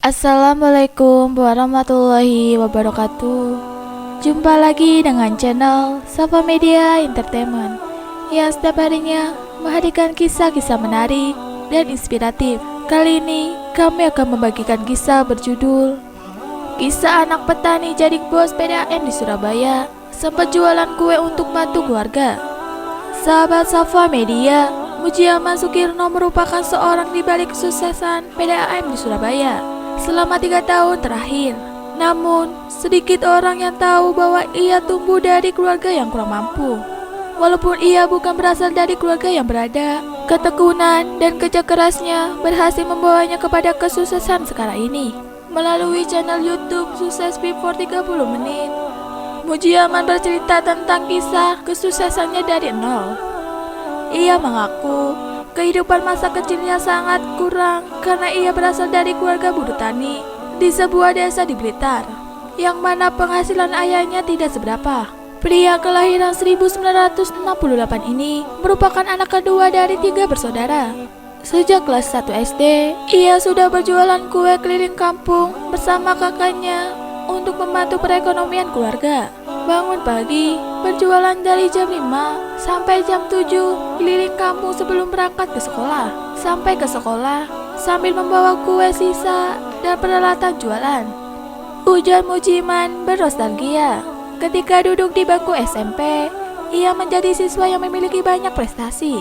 Assalamualaikum warahmatullahi wabarakatuh. Jumpa lagi dengan channel Safa Media Entertainment yang setiap harinya menghadirkan kisah-kisah menarik dan inspiratif. Kali ini kami akan membagikan kisah berjudul Kisah anak petani jadi bos PDAM di Surabaya sempat jualan kue untuk bantu keluarga. Sahabat Safa Media, Mujiaman Sukirno merupakan seorang di balik kesuksesan PDAM di Surabaya selama 3 tahun terakhir. Namun, sedikit orang yang tahu bahwa ia tumbuh dari keluarga yang kurang mampu. Walaupun ia bukan berasal dari keluarga yang berada, ketekunan dan kerja kerasnya berhasil membawanya kepada kesuksesan sekarang ini. Melalui channel YouTube Sukses Before 30 Menit, Mujiaman bercerita tentang kisah kesuksesannya dari nol. Ia mengaku kehidupan masa kecilnya sangat kurang karena ia berasal dari keluarga buruh tani di sebuah desa di Blitar, yang mana penghasilan ayahnya tidak seberapa. Pria kelahiran 1968 ini merupakan anak kedua dari 3 bersaudara. Sejak kelas 1 SD, ia sudah berjualan kue keliling kampung bersama kakaknya untuk membantu perekonomian keluarga. Bangun pagi, berjualan dari jam 5 sampai jam 7 keliling kampung sebelum berangkat ke sekolah. Sampai ke sekolah sambil membawa kue sisa dan peralatan jualan. Ujar Mujiman bernostalgia. Ketika duduk di bangku SMP, ia menjadi siswa yang memiliki banyak prestasi.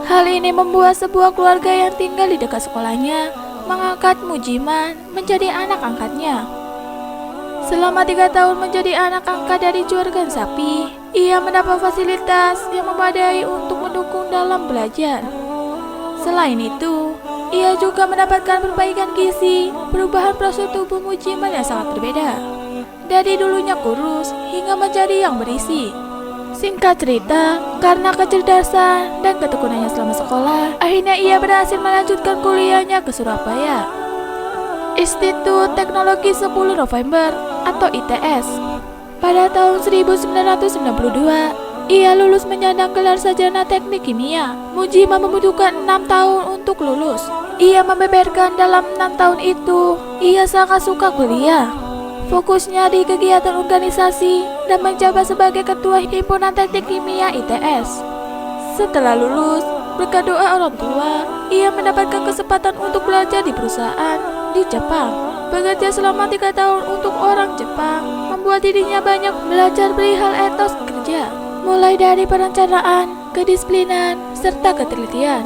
Hal ini membuat sebuah keluarga yang tinggal di dekat sekolahnya mengangkat Mujiman menjadi anak angkatnya. Selama 3 tahun menjadi anak angkat dari juragan sapi, ia mendapat fasilitas yang memadai untuk mendukung dalam belajar. Selain itu, ia juga mendapatkan perbaikan gizi, perubahan postur tubuh Mujiman yang sangat berbeda. Dari dulunya kurus hingga menjadi yang berisi. Singkat cerita, karena kecerdasan dan ketekunannya selama sekolah, akhirnya ia berhasil melanjutkan kuliahnya ke Surabaya. Institut Teknologi 10 November atau ITS. Pada tahun 1992, ia lulus menyandang gelar sarjana teknik kimia. Mujiman membutuhkan 6 tahun untuk lulus. Ia membeberkan dalam 6 tahun itu, ia sangat suka kuliah. Fokusnya di kegiatan organisasi dan menjabat sebagai ketua himpunan teknik kimia ITS. Setelah lulus, berkat doa orang tua, ia mendapatkan kesempatan untuk belajar di perusahaan di Jepang. Bekerja selama 3 tahun untuk orang Jepang membuat dirinya banyak belajar perihal etos kerja, mulai dari perencanaan, kedisiplinan, serta ketelitian.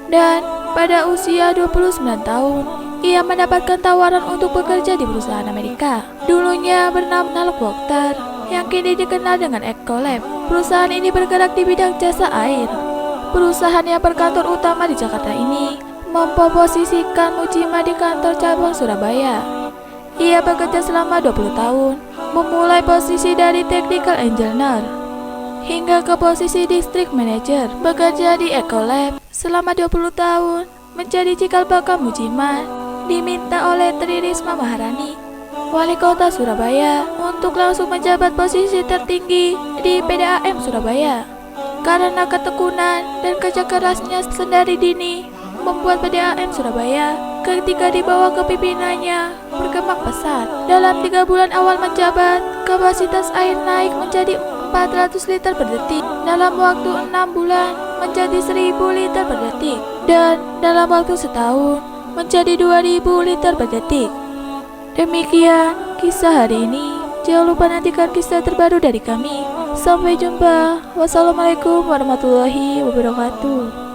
Dan pada usia 29 tahun, ia mendapatkan tawaran untuk bekerja di perusahaan Amerika. Dulunya bernama Naluk Water, yang kini dikenal dengan Ecolab. Perusahaan ini bergerak di bidang jasa air. Perusahaan yang berkantor utama di Jakarta ini memposisikan Mujiman di kantor cabang Surabaya. Ia bekerja selama 20 tahun, memulai posisi dari technical engineer hingga ke posisi district manager. Bekerja di Ecolab selama 20 tahun menjadi cikal bakal Mujiman diminta oleh Tri Risma Maharani, Wali Kota Surabaya, untuk langsung menjabat posisi tertinggi di PDAM Surabaya. Karena ketekunan dan kerja kerasnya sedari dini, membuat PDAM Surabaya ketika dibawa ke pimpinannya berkembang pesat. Dalam 3 bulan awal menjabat, kapasitas air naik menjadi 400 liter per detik. Dalam waktu 6 bulan menjadi 1000 liter per detik. Dan dalam waktu setahun menjadi 2000 liter per detik. Demikian kisah hari ini. Jangan lupa nantikan kisah terbaru dari kami. Sampai jumpa. Wassalamualaikum warahmatullahi wabarakatuh.